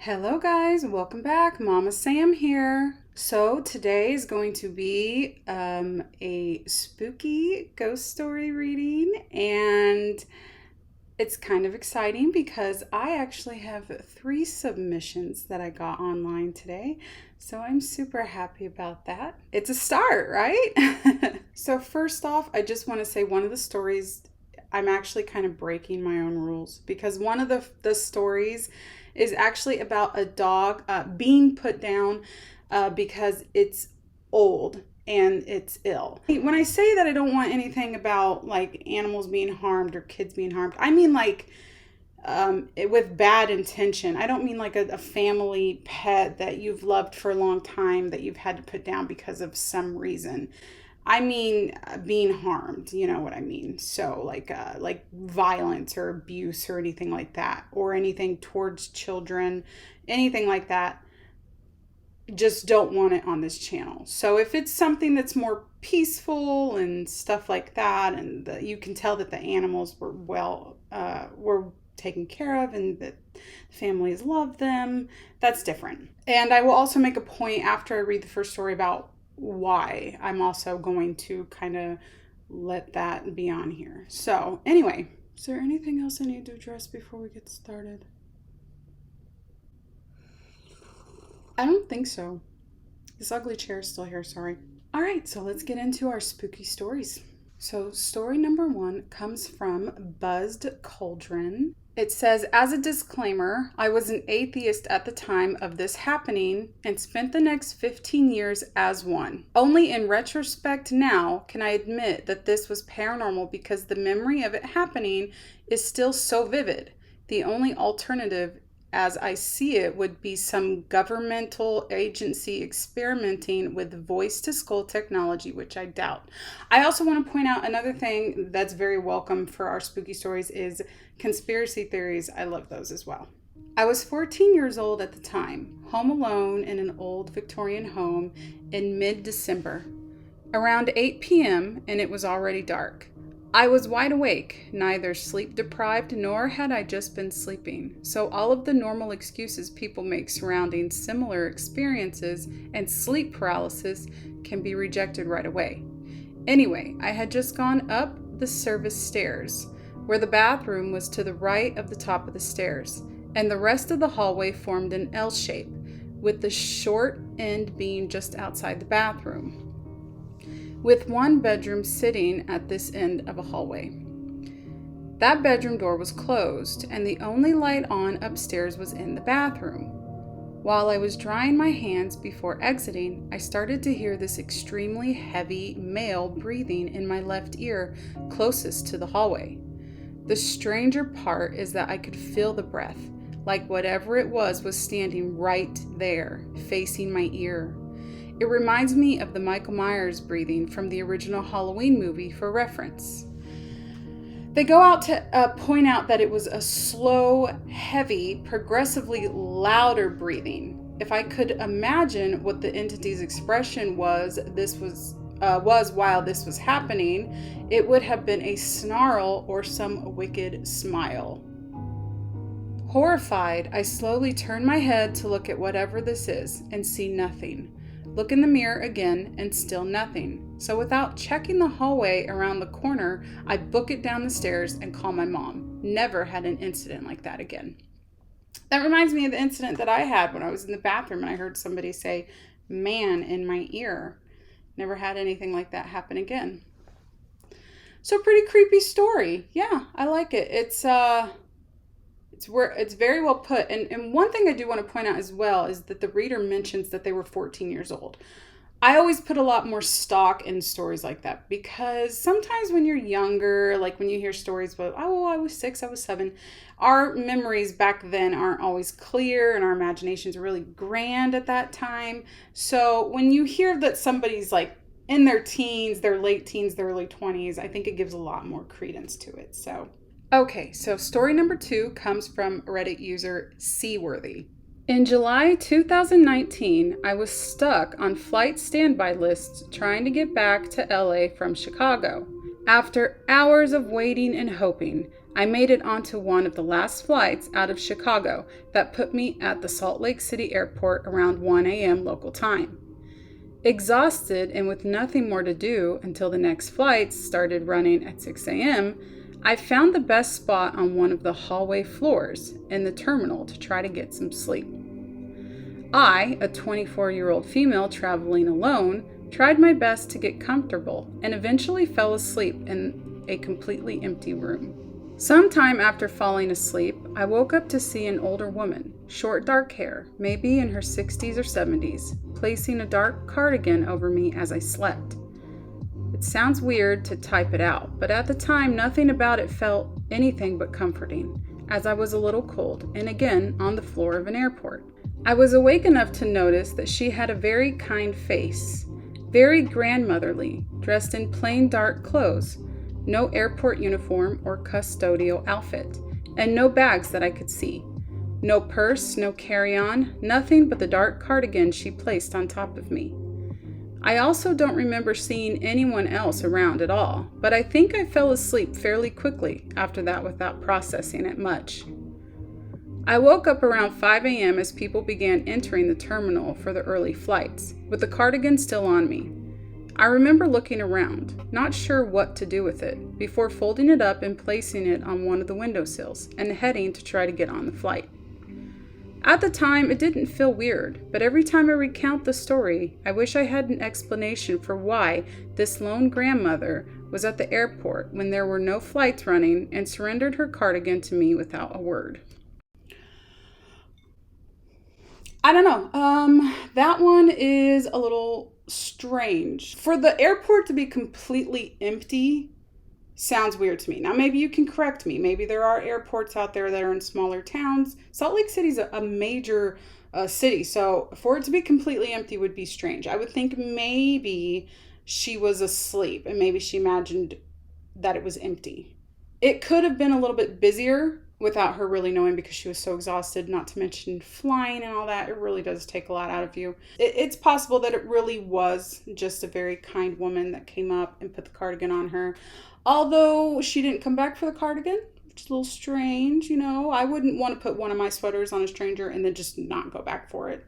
Hello guys, welcome back. MamaSam here. So today is going to be a spooky ghost story reading, and it's kind of exciting because I actually have 3 submissions that I got online today. So I'm super happy about that. It's a start, right? So first off, I just want to say one of the stories, I'm actually kind of breaking my own rules because one of the stories is actually about a dog being put down because it's old and it's ill. When I say that I don't want anything about like animals being harmed or kids being harmed, I mean like with bad intention. I don't mean like a family pet that you've loved for a long time that you've had to put down because of some reason. I mean being harmed, you know what I mean? So like violence or abuse or anything like that, or anything towards children, anything like that. Just don't want it on this channel. So if it's something that's more peaceful and stuff like that, and you can tell that the animals were were taken care of and that families love them, that's different. And I will also make a point after I read the first story about why I'm also going to kind of let that be on here. So anyway, is there anything else I need to address before we get started? I don't think so. This ugly chair is still here, sorry. All right, so let's get into our spooky stories. So story number 1 comes from Buzzed Cauldron. It says, as a disclaimer, I was an atheist at the time of this happening and spent the next 15 years as one. Only in retrospect now can I admit that this was paranormal because the memory of it happening is still so vivid. The only alternative as I see it would be some governmental agency experimenting with voice-to-skull technology, which I doubt. I also want to point out another thing that's very welcome for our spooky stories is conspiracy theories. I love those as well. I was 14 years old at the time, home alone in an old Victorian home in mid-December. Around 8 p.m. and it was already dark. I was wide awake, neither sleep deprived nor had I just been sleeping, so all of the normal excuses people make surrounding similar experiences and sleep paralysis can be rejected right away. Anyway, I had just gone up the service stairs, where the bathroom was to the right of the top of the stairs, and the rest of the hallway formed an L shape, with the short end being just outside the bathroom, with one bedroom sitting at this end of a hallway. That bedroom door was closed, and the only light on upstairs was in the bathroom. While I was drying my hands before exiting, I started to hear this extremely heavy male breathing in my left ear closest to the hallway. The stranger part is that I could feel the breath, like whatever it was standing right there, facing my ear. It reminds me of the Michael Myers breathing from the original Halloween movie for reference. They go out to point out that it was a slow, heavy, progressively louder breathing. If I could imagine what the entity's expression was while this was happening, it would have been a snarl or some wicked smile. Horrified, I slowly turn my head to look at whatever this is and see nothing. Look in the mirror again and still nothing. So without checking the hallway around the corner, I book it down the stairs and call my mom. Never had an incident like that again. That reminds me of the incident that I had when I was in the bathroom and I heard somebody say, "man," in my ear. Never had anything like that happen again. So pretty creepy story. Yeah, I like it. It's very well put. And one thing I do want to point out as well is that the reader mentions that they were 14 years old. I always put a lot more stock in stories like that because sometimes when you're younger, like when you hear stories about, oh, I was 6, I was 7, our memories back then aren't always clear and our imaginations are really grand at that time. So when you hear that somebody's like in their teens, their late teens, their early 20s, I think it gives a lot more credence to it. So okay, so story number 2 comes from Reddit user Seaworthy. In July 2019, I was stuck on flight standby lists trying to get back to LA from Chicago. After hours of waiting and hoping, I made it onto one of the last flights out of Chicago that put me at the Salt Lake City airport around 1 a.m. local time. Exhausted and with nothing more to do until the next flights started running at 6 a.m., I found the best spot on one of the hallway floors in the terminal to try to get some sleep. I, a 24-year-old female traveling alone, tried my best to get comfortable and eventually fell asleep in a completely empty room. Sometime after falling asleep, I woke up to see an older woman, short dark hair, maybe in her 60s or 70s, placing a dark cardigan over me as I slept. It sounds weird to type it out, but at the time nothing about it felt anything but comforting, as I was a little cold and again on the floor of an airport. I was awake enough to notice that she had a very kind face, very grandmotherly, dressed in plain dark clothes, no airport uniform or custodial outfit, and no bags that I could see. No purse, no carry-on, nothing but the dark cardigan she placed on top of me. I also don't remember seeing anyone else around at all, but I think I fell asleep fairly quickly after that without processing it much. I woke up around 5 a.m. as people began entering the terminal for the early flights, with the cardigan still on me. I remember looking around, not sure what to do with it, before folding it up and placing it on one of the windowsills and heading to try to get on the flight. At the time, it didn't feel weird, but every time I recount the story, I wish I had an explanation for why this lone grandmother was at the airport when there were no flights running and surrendered her cardigan to me without a word. I don't know. That one is a little strange. For the airport to be completely empty sounds weird to me. Now, maybe you can correct me. Maybe there are airports out there that are in smaller towns. Salt Lake City's a major city, so for it to be completely empty would be strange. I would think maybe she was asleep and maybe she imagined that it was empty. It could have been a little bit busier without her really knowing because she was so exhausted, not to mention flying and all that. It really does take a lot out of you. It's possible that it really was just a very kind woman that came up and put the cardigan on her. Although she didn't come back for the cardigan, which is a little strange, you know. I wouldn't want to put one of my sweaters on a stranger and then just not go back for it.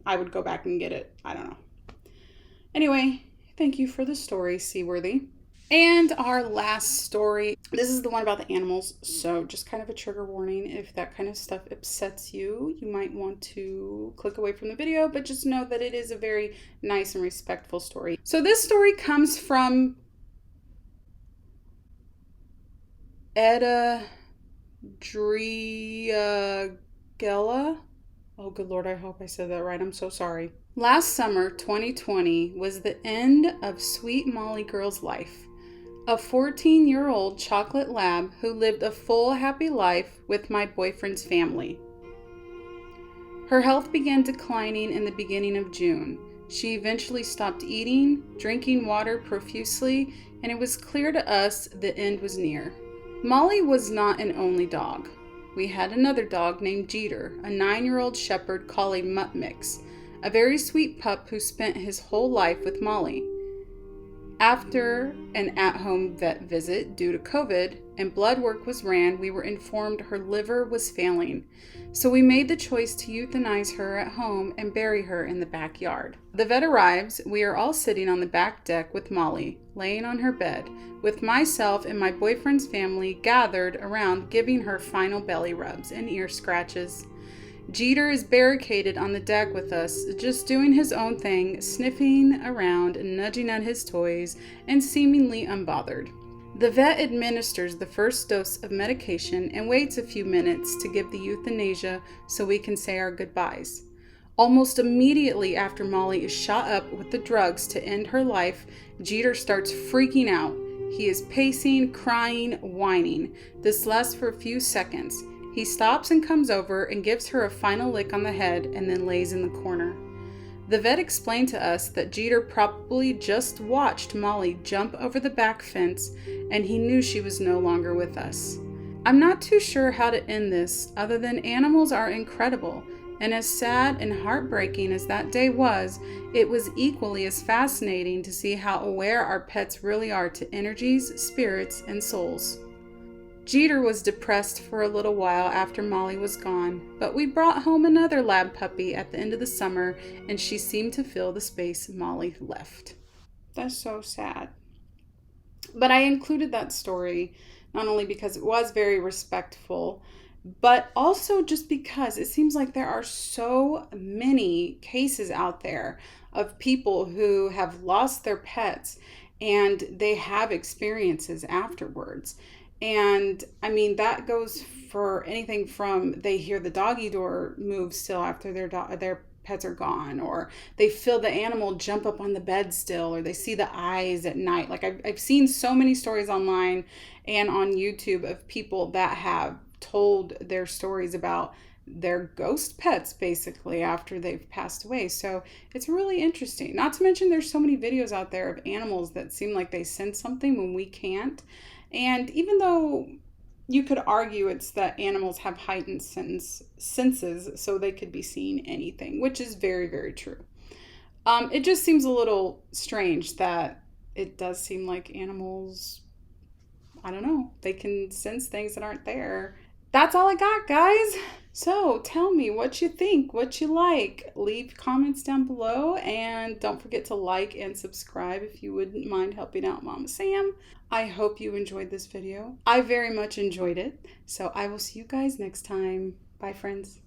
I would go back and get it. I don't know. Anyway, thank you for the story, Seaworthy. And our last story, this is the one about the animals, so just kind of a trigger warning. If that kind of stuff upsets you, you might want to click away from the video, but just know that it is a very nice and respectful story. So this story comes from Edda Driagella. Oh, good Lord, I hope I said that right. I'm so sorry. Last summer, 2020, was the end of Sweet Molly Girl's life. A 14-year-old chocolate lab who lived a full, happy life with my boyfriend's family. Her health began declining in the beginning of June. She eventually stopped eating, drinking water profusely, and it was clear to us the end was near. Molly was not an only dog. We had another dog named Jeter, a 9-year-old shepherd collie mutt mix, a very sweet pup who spent his whole life with Molly. After an at-home vet visit due to COVID and blood work was ran, we were informed her liver was failing. So we made the choice to euthanize her at home and bury her in the backyard. The vet arrives. We are all sitting on the back deck with Molly, laying on her bed, with myself and my boyfriend's family gathered around giving her final belly rubs and ear scratches. Jeter is barricaded on the deck with us, just doing his own thing, sniffing around and nudging at his toys, and seemingly unbothered. The vet administers the first dose of medication and waits a few minutes to give the euthanasia so we can say our goodbyes. Almost immediately after Molly is shot up with the drugs to end her life, Jeter starts freaking out. He is pacing, crying, whining. This lasts for a few seconds. He stops and comes over and gives her a final lick on the head and then lays in the corner. The vet explained to us that Jeter probably just watched Molly jump over the back fence and he knew she was no longer with us. I'm not too sure how to end this other than animals are incredible, and as sad and heartbreaking as that day was, it was equally as fascinating to see how aware our pets really are to energies, spirits, and souls. Jeter was depressed for a little while after Molly was gone, but we brought home another lab puppy at the end of the summer, and she seemed to fill the space Molly left. That's so sad. But I included that story not only because it was very respectful, but also just because it seems like there are so many cases out there of people who have lost their pets and they have experiences afterwards. And I mean, that goes for anything from they hear the doggy door move still after their pets are gone, or they feel the animal jump up on the bed still, or they see the eyes at night. Like I've seen so many stories online and on YouTube of people that have told their stories about their ghost pets basically after they've passed away. So it's really interesting. Not to mention there's so many videos out there of animals that seem like they sense something when we can't. And even though you could argue it's that animals have heightened senses, so they could be seeing anything, which is very, very true. It just seems a little strange that it does seem like animals, I don't know, they can sense things that aren't there. That's all I got, guys. So tell me what you think, what you like. Leave comments down below, and don't forget to like and subscribe if you wouldn't mind helping out Mama Sam. I hope you enjoyed this video. I very much enjoyed it. So I will see you guys next time. Bye, friends.